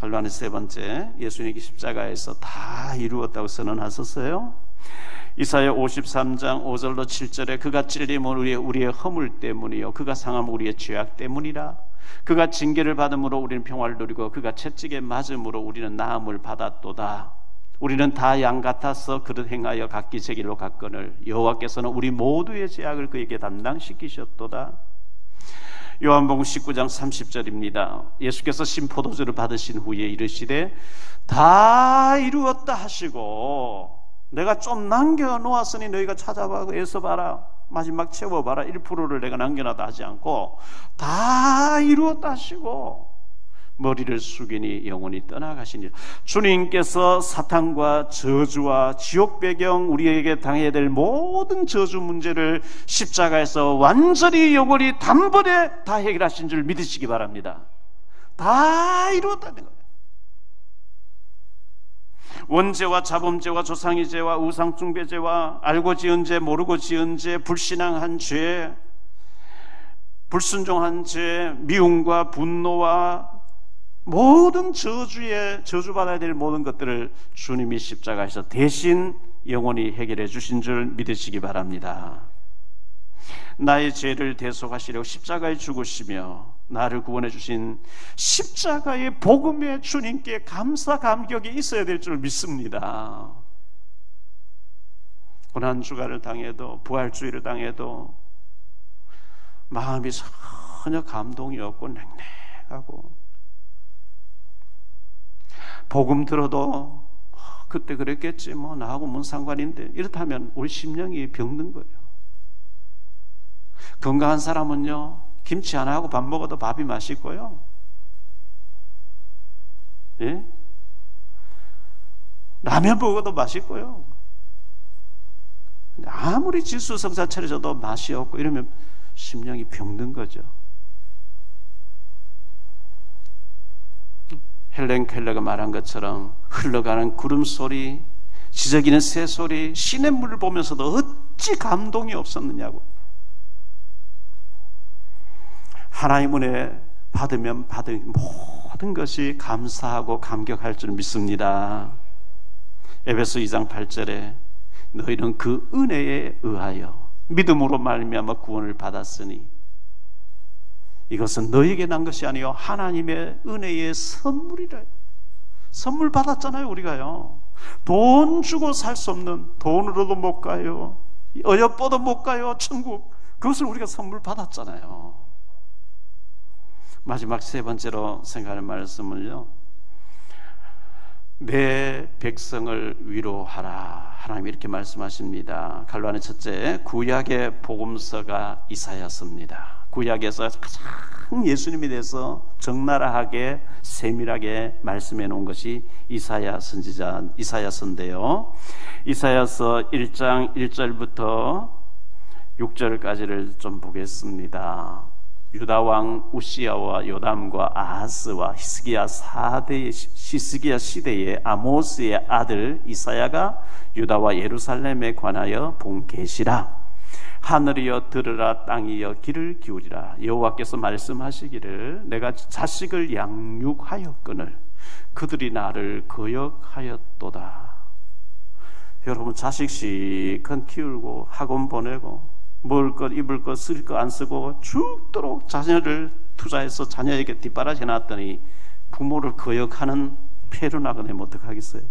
결론은 세 번째, 예수님이 십자가에서 다 이루었다고 선언하셨어요. 이사야 53장 5절로 7절에 그가 찔림은 우리의 허물 때문이요 그가 상함은 우리의 죄악 때문이라. 그가 징계를 받음으로 우리는 평화를 누리고 그가 채찍에 맞음으로 우리는 나음을 받았도다. 우리는 다 양 같아서 그릇 행하여 각기 제 길로 갔거늘 여호와께서는 우리 모두의 죄악을 그에게 담당시키셨도다. 요한복음 19장 30절입니다. 예수께서 신포도주를 받으신 후에 이르시되 다 이루었다 하시고 내가 좀 남겨놓았으니 너희가 찾아봐 애써봐라, 마지막 채워봐라, 1%를 내가 남겨놨다 하지 않고 다 이루었다 하시고 머리를 숙이니 영원히 떠나가시니, 주님께서 사탄과 저주와 지옥 배경 우리에게 당해야 될 모든 저주 문제를 십자가에서 완전히 영원히 단번에 다 해결하신 줄 믿으시기 바랍니다. 다 이루었다는 거예요. 원죄와 자범죄와 조상의 죄와 우상숭배죄와 알고 지은 죄, 모르고 지은 죄, 불신앙한 죄, 불순종한 죄, 미움과 분노와 모든 저주받아야 될 모든 것들을 주님이 십자가에서 대신 영원히 해결해 주신 줄 믿으시기 바랍니다. 나의 죄를 대속하시려고 십자가에 죽으시며 나를 구원해 주신 십자가의 복음의 주님께 감사 감격이 있어야 될 줄 믿습니다. 고난주간을 당해도 부활주의를 당해도 마음이 전혀 감동이 없고 냉랭하고, 복음 들어도 그때 그랬겠지 뭐 나하고 뭔 상관인데, 이렇다면 우리 심령이 병든 거예요. 건강한 사람은요 김치 하나 하고 밥 먹어도 밥이 맛있고요, 예? 라면 먹어도 맛있고요. 아무리 지수성사 차려져도 맛이 없고 이러면 심령이 병든 거죠. 헬렌 켈러가 말한 것처럼 흘러가는 구름 소리, 지저귀는 새 소리, 시냇물을 보면서도 어찌 감동이 없었느냐고. 하나님 은혜 받으면 받은 모든 것이 감사하고 감격할 줄 믿습니다. 에베소 2장 8절에 너희는 그 은혜에 의하여 믿음으로 말미암아 구원을 받았으니 이것은 너희에게 난 것이 아니요 하나님의 은혜의 선물이라. 선물 받았잖아요. 우리가요, 돈 주고 살 수 없는, 돈으로도 못 가요, 어여뻐도 못 가요 천국, 그것을 우리가 선물 받았잖아요. 마지막 세 번째로 생각하는 말씀은요, 내 백성을 위로하라. 하나님이 이렇게 말씀하십니다. 갈로안의 첫째, 구약의 복음서가 이사야서입니다. 구약에서 가장 예수님에 대해서 적나라하게 세밀하게 말씀해 놓은 것이 이사야 선지자 이사야서인데요, 이사야서 1장 1절부터 6절까지를 좀 보겠습니다. 유다왕 우시야와 요담과 아하스와 히스기야 시대의 아모스의 아들 이사야가 유다와 예루살렘에 관하여 본 계시라. 하늘이여 들으라, 땅이여 귀를 기울이라. 여호와께서 말씀하시기를 내가 자식을 양육하였거늘 그들이 나를 거역하였도다. 여러분, 자식 실컷 키우고 학원 보내고 먹을 것 입을 것 쓸 것 안 쓰고 죽도록 자녀를 투자해서 자녀에게 뒷바라지 놨더니 부모를 거역하는 폐륜아가 되면 어떡하겠어요?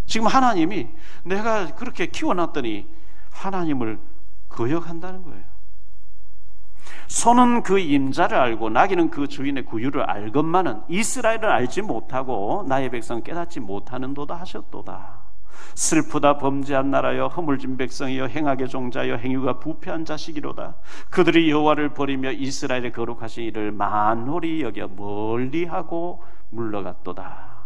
지금 하나님이 내가 그렇게 키워놨더니 하나님을 거역한다는 거예요. 소는 그 임자를 알고 나귀는 그 주인의 구유를 알건만은 이스라엘은 알지 못하고 나의 백성 깨닫지 못하는도다 하셨도다. 슬프다 범죄한 나라여, 허물진 백성이여, 행악의 종자여, 행위가 부패한 자식이로다. 그들이 여호와를 버리며 이스라엘의 거룩하신 이를 만홀히 여겨 멀리하고 물러갔도다.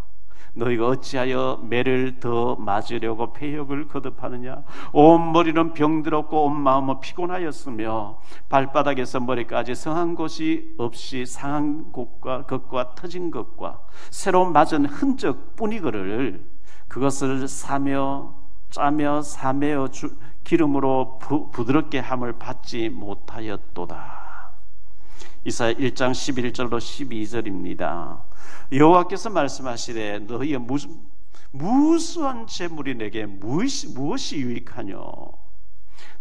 너희가 어찌하여 매를 더 맞으려고 폐역을 거듭하느냐? 온 머리는 병들었고 온 마음은 피곤하였으며 발바닥에서 머리까지 성한 곳이 없이 상한 것과 터진 것과 새로 맞은 흔적뿐이거를 그것을 사며 짜며 사매어 기름으로 부드럽게 함을 받지 못하였도다. 이사야 1장 11절로 12절입니다. 여호와께서 말씀하시되 너희의 무수한 재물이 내게 무엇이 유익하뇨?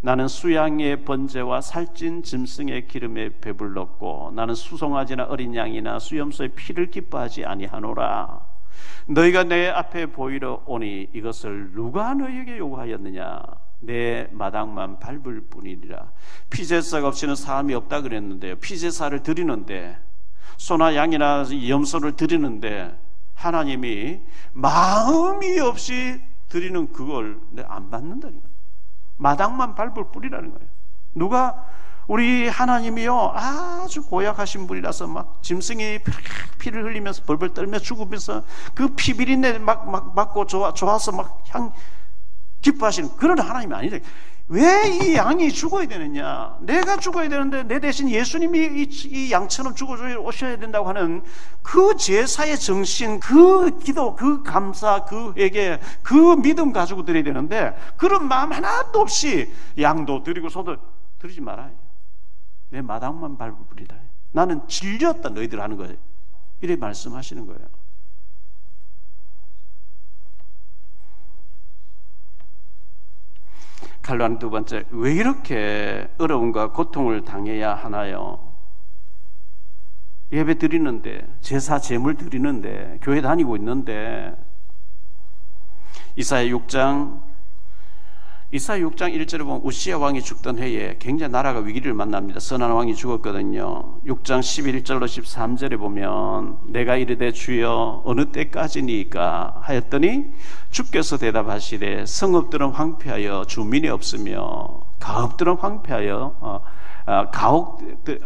나는 수양의 번제와 살찐 짐승의 기름에 배불렀고 나는 수송아지나 어린 양이나 수염소의 피를 기뻐하지 아니하노라. 너희가 내 앞에 보이러 오니 이것을 누가 너희에게 요구하였느냐? 내 마당만 밟을 뿐이니라. 피제사가 없이는 사람이 없다 그랬는데요, 피제사를 드리는데, 소나 양이나 염소를 드리는데 하나님이 마음이 없이 드리는 그걸 안 받는다는 거예요. 마당만 밟을 뿐이라는 거예요. 누가 우리 하나님이요 아주 고약하신 분이라서 막 짐승이 피를 흘리면서 벌벌 떨며 죽으면서 그 피비린내 막 맡고 좋아서 막 향 기뻐하시는 그런 하나님이 아니다. 왜 이 양이 죽어야 되느냐? 내가 죽어야 되는데 내 대신 예수님이 이 양처럼 죽어줘야 오셔야 된다고 하는 그 제사의 정신, 그 기도, 그 감사, 그 회개, 그 믿음 가지고 드려야 되는데 그런 마음 하나도 없이 양도 드리고 소도 드리지 말아요. 내 마당만 밟을 뿐이다. 나는 질렸다 너희들 하는 거예요. 이렇게 말씀하시는 거예요. 갈로안 두 번째, 왜 이렇게 어려움과 고통을 당해야 하나요? 예배 드리는데, 제사 제물 드리는데, 교회 다니고 있는데. 이사야 6장 1절에 보면 우시야 왕이 죽던 해에 굉장히 나라가 위기를 만납니다. 선한 왕이 죽었거든요. 6장 11절로 13절에 보면 내가 이르되 주여 어느 때까지니까 하였더니 주께서 대답하시되 성읍들은 황폐하여 주민이 없으며 가옥들은 황폐하여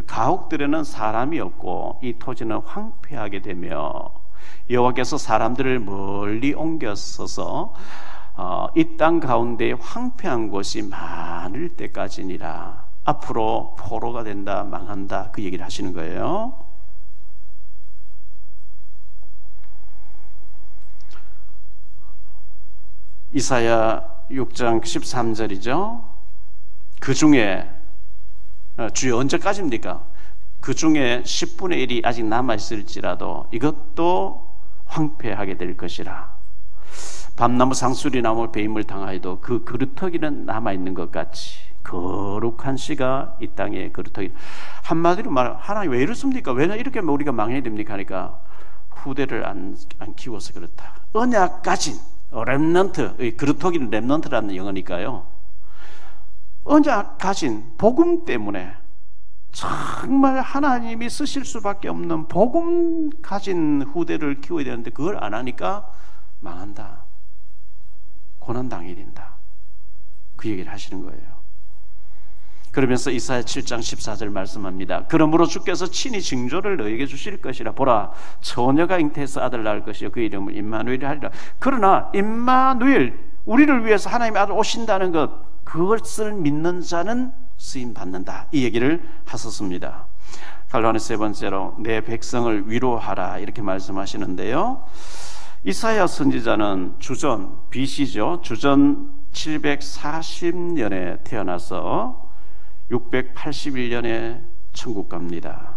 가옥들에는 사람이 없고 이 토지는 황폐하게 되며 여호와께서 사람들을 멀리 옮겼어서 이 땅 가운데 황폐한 곳이 많을 때까지니라. 앞으로 포로가 된다, 망한다, 그 얘기를 하시는 거예요. 이사야 6장 13절이죠. 그 중에 주여 언제까지입니까? 그 중에 10분의 1이 아직 남아있을지라도 이것도 황폐하게 될 것이라. 밤나무 상수리 나무 배임을 당하여도 그 그루터기는 남아있는 것 같이 거룩한 씨가 이 땅에 그루터기. 한마디로 말, 하나님 왜 이렇습니까? 왜 이렇게 우리가 망해야 됩니까? 하니까 후대를 안 키워서 그렇다. 언약 가진 렘넌트, 그루터기는 렘넌트라는 영어니까요. 언약 가진 복음 때문에 정말 하나님이 쓰실 수밖에 없는 복음 가진 후대를 키워야 되는데 그걸 안 하니까 망한다. 고난당해야 된다. 그 얘기를 하시는 거예요. 그러면서 이사야 7장 14절 말씀합니다. 그러므로 주께서 친히 징조를 너에게 주실 것이라. 보라, 처녀가 잉태해서 아들 낳을 것이요 그 이름을 임마누엘이라 하리라. 그러나 임마누엘, 우리를 위해서 하나님의 아들 오신다는 것, 그것을 믿는 자는 쓰임 받는다. 이 얘기를 하셨습니다. 갈로안의 세 번째로 내 백성을 위로하라 이렇게 말씀하시는데요. 이사야 선지자는 주전 BC죠. 주전 740년에 태어나서 681년에 천국 갑니다.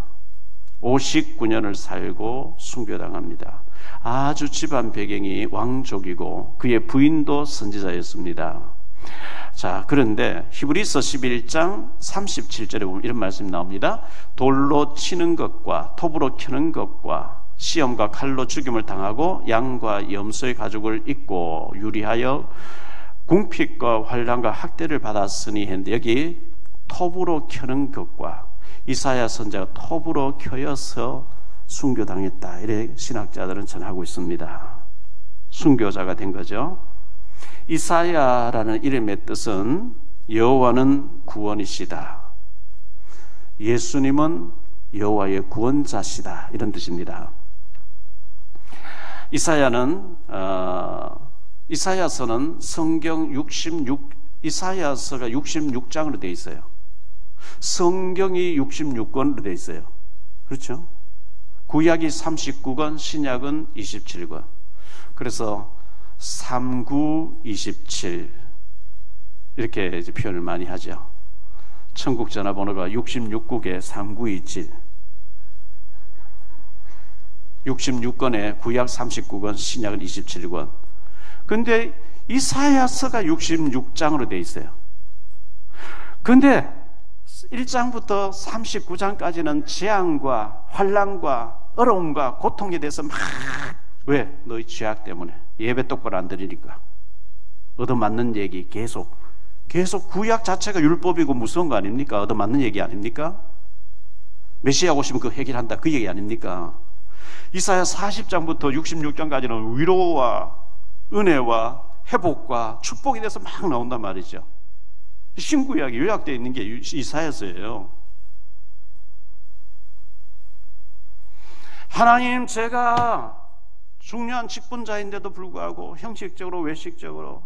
59년을 살고 순교당합니다. 아주 집안 배경이 왕족이고 그의 부인도 선지자였습니다. 자, 그런데 히브리서 11장 37절에 보면 이런 말씀이 나옵니다. 돌로 치는 것과 톱으로 켜는 것과 시험과 칼로 죽임을 당하고 양과 염소의 가죽을 입고 유리하여 궁핍과 환난과 학대를 받았으니 했는데 여기 톱으로 켜는 것과 이사야 선지자가 톱으로 켜여서 순교당했다. 이래 신학자들은 전하고 있습니다. 순교자가 된 거죠. 이사야라는 이름의 뜻은 여호와는 구원이시다. 예수님은 여호와의 구원자시다. 이런 뜻입니다. 이사야서는 성경 66, 이사야서가 66장으로 되어 있어요. 성경이 66권으로 되어 있어요. 그렇죠? 구약이 39권, 신약은 27권. 그래서 3927 이렇게 이제 표현을 많이 하죠. 천국 전화번호가 66국에 3927 66권에 구약 39권, 신약은 27권. 근데 이사야서가 66장으로 되어 있어요. 근데 1장부터 39장까지는 재앙과 환난과 어려움과 고통에 대해서 막 왜? 너희 죄악 때문에 예배 똑바로 안 드리니까 얻어맞는 얘기 계속 구약 자체가 율법이고 무서운 거 아닙니까? 얻어맞는 얘기 아닙니까? 메시아 오시면 그 해결한다 그 얘기 아닙니까? 이사야 40장부터 66장까지는 위로와 은혜와 회복과 축복에 대해서 막 나온단 말이죠. 신구약이 요약되어 있는 게 이사야서예요. 하나님, 제가 중요한 직분자인데도 불구하고 형식적으로 외식적으로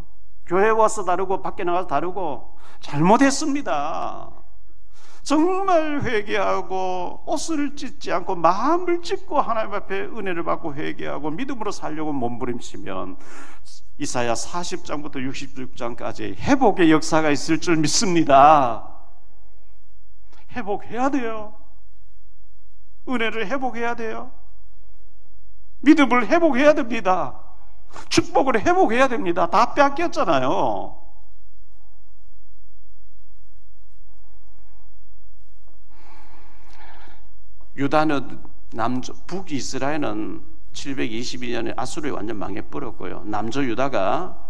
교회 와서 다루고 밖에 나가서 다루고 잘못했습니다. 정말 회개하고 옷을 찢지 않고 마음을 찢고 하나님 앞에 은혜를 받고 회개하고 믿음으로 살려고 몸부림치면 이사야 40장부터 66장까지 회복의 역사가 있을 줄 믿습니다. 회복해야 돼요. 은혜를 회복해야 돼요. 믿음을 회복해야 됩니다. 축복을 회복해야 됩니다. 다 뺏겼잖아요. 유다는 북이스라엘은 722년에 아수르에 완전 망해버렸고요. 남조 유다가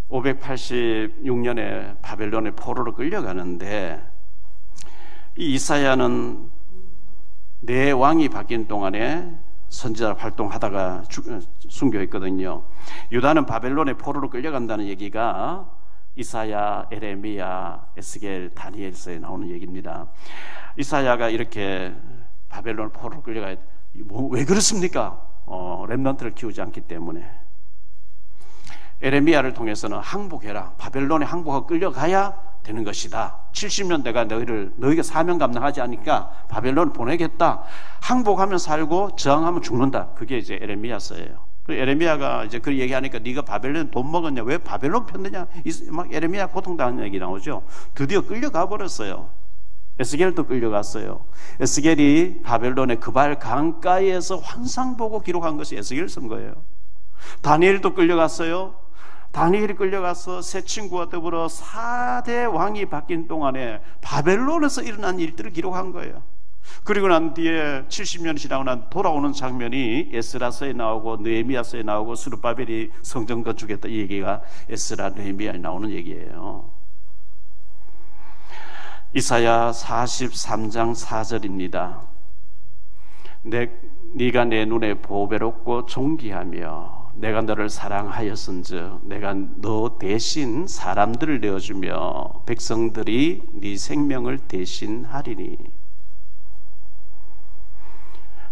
586년에 바벨론의 포로로 끌려가는데 이 이사야는 네 왕이 바뀐 동안에 선지자 활동하다가 순교했거든요. 유다는 바벨론의 포로로 끌려간다는 얘기가 이사야, 에레미야, 에스겔, 다니엘서에 나오는 얘기입니다. 이사야가 이렇게 바벨론 포로로 끌려가야 왜 그렇습니까? 렘넌트를 키우지 않기 때문에. 에레미야를 통해서는 항복해라. 바벨론에 항복하고 끌려가야 되는 것이다. 70년대가 너희가 사명 감당하지 않으니까 바벨론 보내겠다. 항복하면 살고 저항하면 죽는다. 그게 이제 에레미야서예요. 에레미야가 이제 그 얘기하니까 네가 바벨론 돈 먹었냐? 왜 바벨론 편드냐? 막 에레미야 고통당하는 얘기 나오죠. 드디어 끌려가 버렸어요. 에스겔도 끌려갔어요. 에스겔이 바벨론의 그발 강가에서 환상 보고 기록한 것이 에스겔 선거예요. 다니엘도 끌려갔어요. 다니엘이 끌려가서 새 친구와 더불어 4대 왕이 바뀐 동안에 바벨론에서 일어난 일들을 기록한 거예요. 그리고 난 뒤에 70년이 지나고 난 돌아오는 장면이 에스라서에 나오고 느헤미야서에 나오고 스룹바벨이 성전 건축했다, 이 얘기가 에스라 느헤미야에 나오는 얘기예요. 이사야 43장 4절입니다. 네가 내 눈에 보배롭고 존귀하며 내가 너를 사랑하였은즉 내가 너 대신 사람들을 내어주며 백성들이 네 생명을 대신하리니.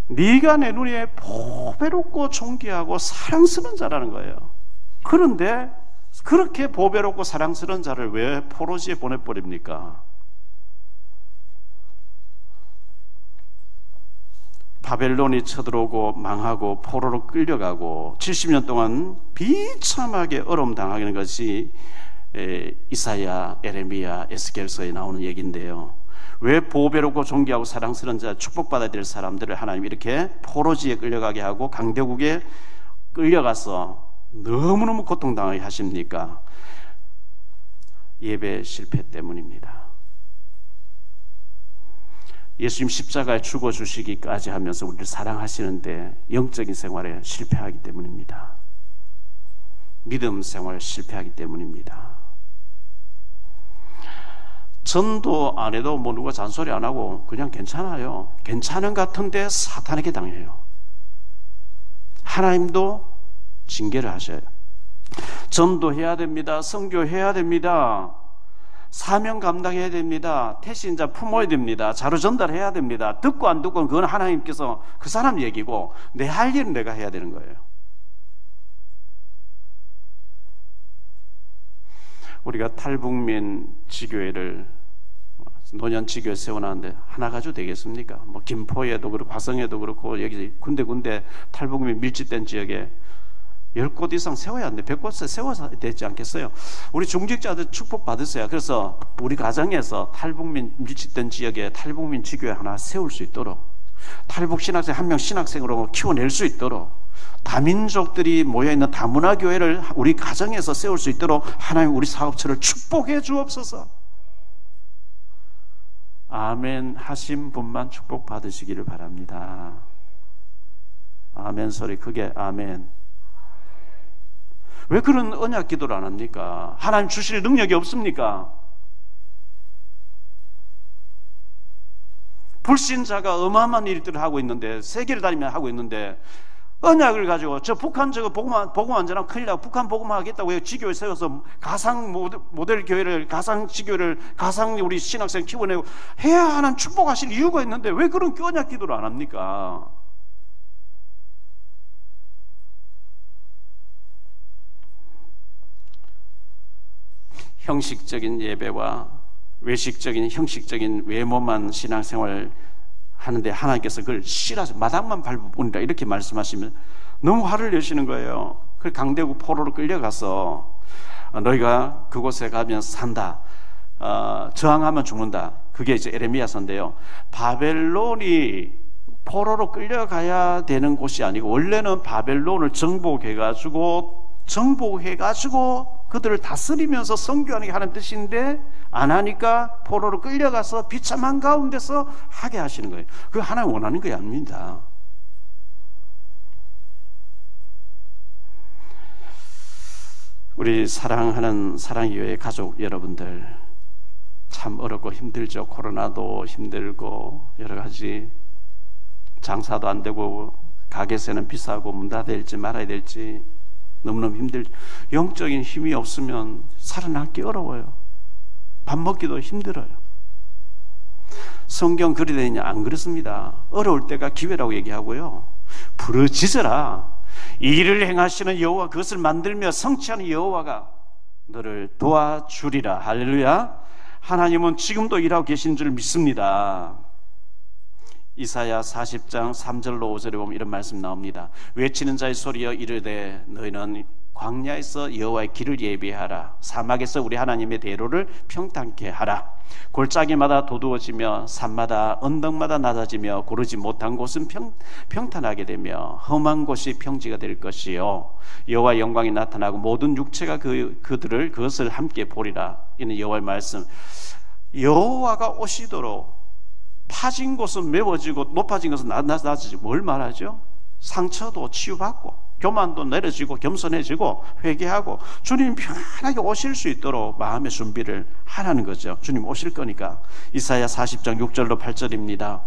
네가 내 눈에 보배롭고 존귀하고 사랑스러운 자라는 거예요. 그런데 그렇게 보배롭고 사랑스러운 자를 왜 포로지에 보내버립니까? 바벨론이 쳐들어오고 망하고 포로로 끌려가고 70년 동안 비참하게 어려움 당하는 것이 이사야, 에레미야, 에스겔서에 나오는 얘기인데요. 왜 보배롭고 존귀하고 사랑스러운 자, 축복받아야 될 사람들을 하나님 이렇게 포로지에 끌려가게 하고 강대국에 끌려가서 너무너무 고통당하게 하십니까? 예배 실패 때문입니다. 예수님 십자가에 죽어주시기까지 하면서 우리를 사랑하시는데 영적인 생활에 실패하기 때문입니다. 믿음 생활에 실패하기 때문입니다. 전도 안 해도 뭐 누가 잔소리 안 하고 그냥 괜찮아요. 괜찮은 것 같은데 사탄에게 당해요. 하나님도 징계를 하셔요. 전도해야 됩니다. 선교해야 됩니다. 사명 감당해야 됩니다. 태신자 품어야 됩니다. 자료 전달해야 됩니다. 듣고 안 듣고는 그건 하나님께서 그 사람 얘기고 내 할 일은 내가 해야 되는 거예요. 우리가 탈북민 지교회를 노년 지교회 세워놨는데 하나 가지고 되겠습니까? 뭐 김포에도 그렇고 화성에도 그렇고 여기 군데 탈북민 밀집된 지역에 10곳 이상 세워야 하는데 100곳에 세워서 되지 않겠어요? 우리 중직자들 축복 받으세요. 그래서 우리 가정에서 탈북민 밀집된 지역에 탈북민 지교회 하나 세울 수 있도록, 탈북 신학생 한 명 신학생으로 키워낼 수 있도록, 다민족들이 모여있는 다문화교회를 우리 가정에서 세울 수 있도록 하나님 우리 사업처를 축복해 주옵소서. 아멘 하신 분만 축복 받으시기를 바랍니다. 아멘 소리 크게 아멘. 왜 그런 언약 기도를 안 합니까? 하나님 주실 능력이 없습니까? 불신자가 어마어마한 일들을 하고 있는데, 세계를 다니며 하고 있는데 언약을 가지고 저 북한 저거 복음만 전하면 큰일 나고 북한 복음만 하겠다고 지교회 세워서 가상 모델 교회를, 가상 지교를, 가상 우리 신학생 키워내고 해야 하는 축복하실 이유가 있는데 왜 그런 언약 기도를 안 합니까? 형식적인 예배와 외식적인 형식적인 외모만 신앙생활 하는데 하나님께서 그걸 싫어서 마당만 밟으니라 이렇게 말씀하시면 너무 화를 내시는 거예요. 그 강대국 포로로 끌려가서 너희가 그곳에 가면 산다, 저항하면 죽는다. 그게 이제 에레미야서인데요. 바벨론이 포로로 끌려가야 되는 곳이 아니고 원래는 바벨론을 정복해가지고 그들을 다스리면서 선교하는 게 하는 뜻인데 안 하니까 포로로 끌려가서 비참한 가운데서 하게 하시는 거예요. 그게 하나님 원하는 게 아닙니다. 우리 사랑하는 사랑교회 가족 여러분들 참 어렵고 힘들죠. 코로나도 힘들고 여러 가지 장사도 안 되고 가게세는 비싸고 문 닫아야 될지 말아야 될지 너무너무 힘들죠. 영적인 힘이 없으면 살아남기 어려워요. 밥 먹기도 힘들어요. 성경 그리 되느냐? 안 그렇습니다. 어려울 때가 기회라고 얘기하고요. 부르짖어라. 이 일을 행하시는 여호와, 그것을 만들며 성취하는 여호와가 너를 도와주리라. 할렐루야. 하나님은 지금도 일하고 계신 줄 믿습니다. 이사야 40장 3절로 5절에 보면 이런 말씀 나옵니다. 외치는 자의 소리여 이르되 너희는 광야에서 여호와의 길을 예비하라. 사막에서 우리 하나님의 대로를 평탄케 하라. 골짜기마다 도두어지며 산마다 언덕마다 낮아지며 고르지 못한 곳은 평탄하게 되며 험한 곳이 평지가 될 것이요 여호와의 영광이 나타나고 모든 육체가 그것을 함께 보리라. 이는 여호와의 말씀. 여호와가 오시도록 파진 곳은 메워지고 높아진 것은 낮아지고 뭘 말하죠? 상처도 치유받고 교만도 내려지고 겸손해지고 회개하고 주님 편안하게 오실 수 있도록 마음의 준비를 하라는 거죠. 주님 오실 거니까. 이사야 40장 6절로 8절입니다.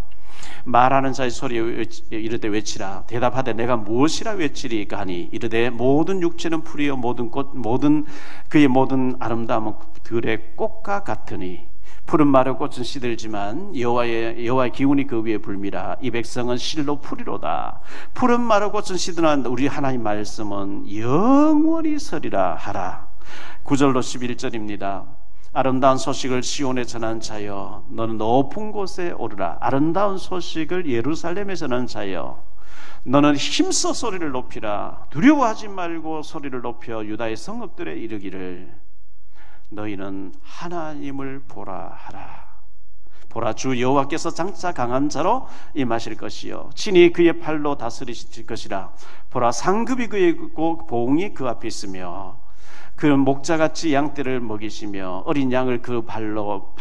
말하는 자의 소리에 이르되 외치라. 대답하되 내가 무엇이라 외치리까 하니 이르되 모든 육체는 풀이요 모든 그의 모든 아름다움은 들의 꽃과 같으니 푸른 마른 꽃은 시들지만 여호와의 기운이 그 위에 불미라. 이 백성은 실로 풀이로다. 푸른 마른 꽃은 시드나 우리 하나님 말씀은 영원히 서리라 하라. 9절로 11절입니다. 아름다운 소식을 시온에 전한 자여 너는 높은 곳에 오르라. 아름다운 소식을 예루살렘에 전한 자여 너는 힘써 소리를 높이라. 두려워하지 말고 소리를 높여 유다의 성읍들에 이르기를 너희는 하나님을 보라 하라. 보라, 주 여호와께서 장차 강한 자로 임하실 것이요 친히 그의 팔로 다스리실 것이라. 보라, 상급이 그의 보응이 그 앞에 있으며 그 목자같이 양떼를 먹이시며 어린 양을 그 팔로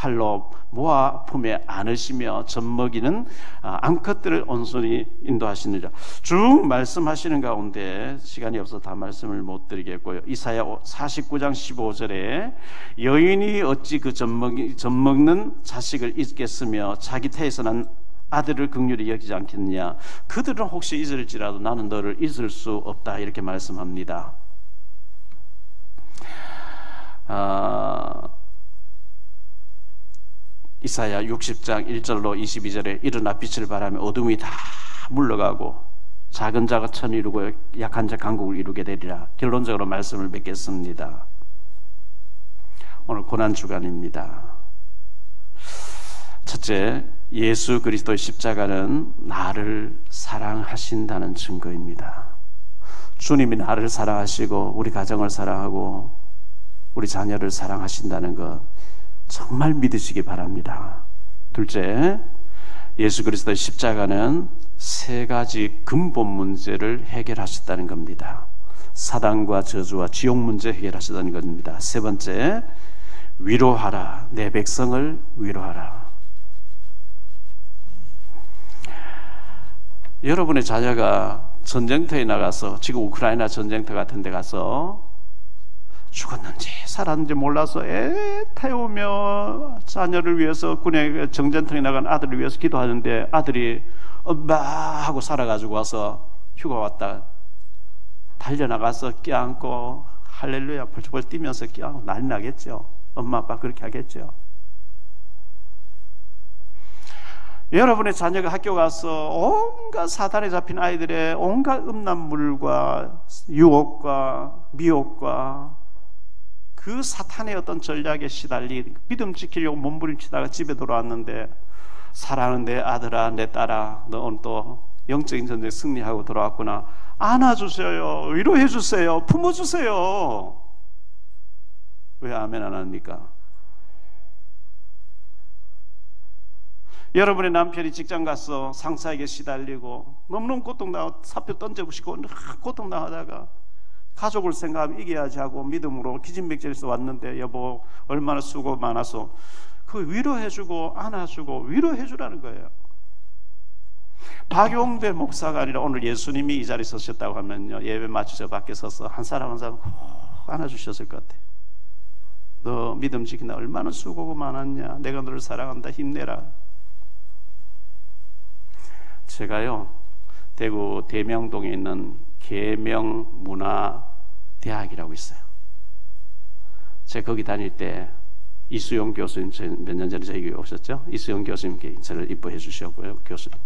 모아 품에 안으시며 젖먹이는 암컷들을 온전히 인도하시느니라. 쭉 말씀하시는 가운데 시간이 없어서 다 말씀을 못 드리겠고요. 이사야 49장 15절에 여인이 어찌 그 젖먹는 자식을 잊겠으며 자기 태에서 난 아들을 긍휼히 여기지 않겠느냐. 그들은 혹시 잊을지라도 나는 너를 잊을 수 없다. 이렇게 말씀합니다. 이사야 60장 1절로 22절에 일어나 빛을 발하며 어둠이 다 물러가고 작은 자가 천을 이루고 약한 자 강국을 이루게 되리라. 결론적으로 말씀을 맺겠습니다. 오늘 고난주간입니다. 첫째, 예수 그리스도의 십자가는 나를 사랑하신다는 증거입니다. 주님이 나를 사랑하시고 우리 가정을 사랑하고 우리 자녀를 사랑하신다는 것 정말 믿으시기 바랍니다. 둘째, 예수 그리스도의 십자가는 세 가지 근본 문제를 해결하셨다는 겁니다. 사단과 저주와 지옥 문제 해결하셨다는 겁니다. 세 번째, 위로하라. 내 백성을 위로하라. 여러분의 자녀가 전쟁터에 나가서 지금 우크라이나 전쟁터 같은 데 가서 죽었는지 살았는지 몰라서 애태우며 자녀를 위해서 군에 정전터에 나간 아들을 위해서 기도하는데 아들이 엄마 하고 살아가지고 와서 휴가 왔다 달려나가서 껴안고 할렐루야 벌벌 뛰면서 껴안고 난리 나겠죠. 엄마 아빠 그렇게 하겠죠. 여러분의 자녀가 학교 가서 온갖 사단에 잡힌 아이들의 온갖 음란물과 유혹과 미혹과 그 사탄의 어떤 전략에 시달리 믿음 지키려고 몸부림치다가 집에 돌아왔는데 사랑하는 내 아들아 내 딸아 너 오늘 또 영적인 전쟁 승리하고 돌아왔구나. 안아주세요. 위로해주세요. 품어주세요. 왜 아멘 안 합니까? 여러분의 남편이 직장 가서 상사에게 시달리고 너무너무 고통당하고 사표 던지고 싶고 고통당하다가 가족을 생각하면 이겨야지 하고 믿음으로 기진맥진해서 왔는데 여보 얼마나 수고 많아서 그 위로해주고 안아주고 위로해주라는 거예요. 박용배 목사가 아니라 오늘 예수님이 이 자리에 서셨다고 하면요 예배 마치자 밖에 서서 한 사람 한 사람 꼭 안아주셨을 것 같아요. 너 믿음 지킨다 얼마나 수고가 많았냐. 내가 너를 사랑한다. 힘내라. 제가요 대구 대명동에 있는 계명문화대학이라고 있어요. 제가 거기 다닐 때 이수영 교수님 몇 년 전에 저희 교회 오셨죠? 이수영 교수님께 저를 이뻐해 주셨고요. 교수님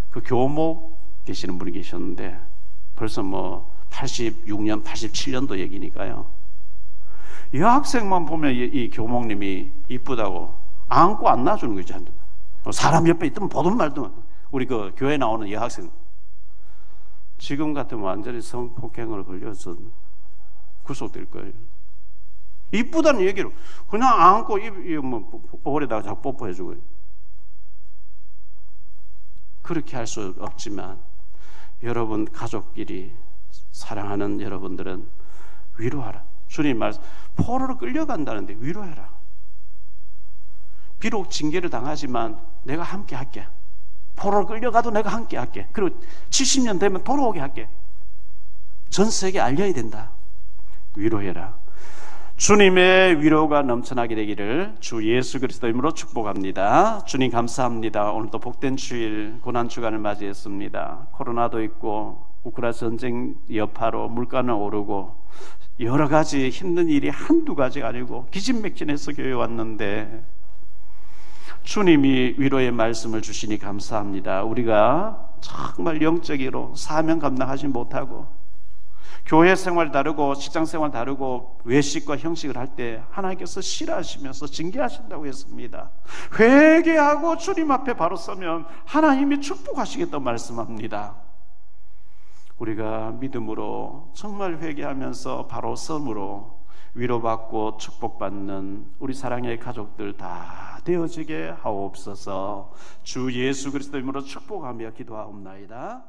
그 교목 되시는 분이 계셨는데 벌써 뭐 86년 87년도 얘기니까요. 여학생만 보면 이 교목님이 이쁘다고 안고 안 놔주는 거죠. 사람 옆에 있던 보던 말도 우리 그 교회 나오는 여학생 지금 같으면 완전히 성폭행을 걸려서 구속될 거예요. 이쁘다는 얘기로 그냥 안고 볼에다가 자꾸 뽀뽀해주고. 그렇게 할 수 없지만 여러분 가족끼리 사랑하는 여러분들은 위로하라. 주님 말씀, 포로로 끌려간다는데 위로해라. 비록 징계를 당하지만 내가 함께 할게. 포로로 끌려가도 내가 함께 할게. 그리고 70년 되면 돌아오게 할게. 전 세계에 알려야 된다. 위로해라. 주님의 위로가 넘쳐나게 되기를 주 예수 그리스도 이름으로 축복합니다. 주님 감사합니다. 오늘도 복된 주일 고난주간을 맞이했습니다. 코로나도 있고 우크라이나 전쟁 여파로 물가는 오르고 여러 가지 힘든 일이 한두 가지가 아니고 기진맥진해서 교회에 왔는데 주님이 위로의 말씀을 주시니 감사합니다. 우리가 정말 영적으로 사명 감당하지 못하고 교회 생활 다르고 직장 생활 다르고 외식과 형식을 할 때 하나님께서 싫어하시면서 징계하신다고 했습니다. 회개하고 주님 앞에 바로 서면 하나님이 축복하시겠다고 말씀합니다. 우리가 믿음으로 정말 회개하면서 바로 섬으로 위로받고 축복받는 우리 사랑의 가족들 다 되어지게 하옵소서. 주 예수 그리스도 이름으로 축복하며 기도하옵나이다.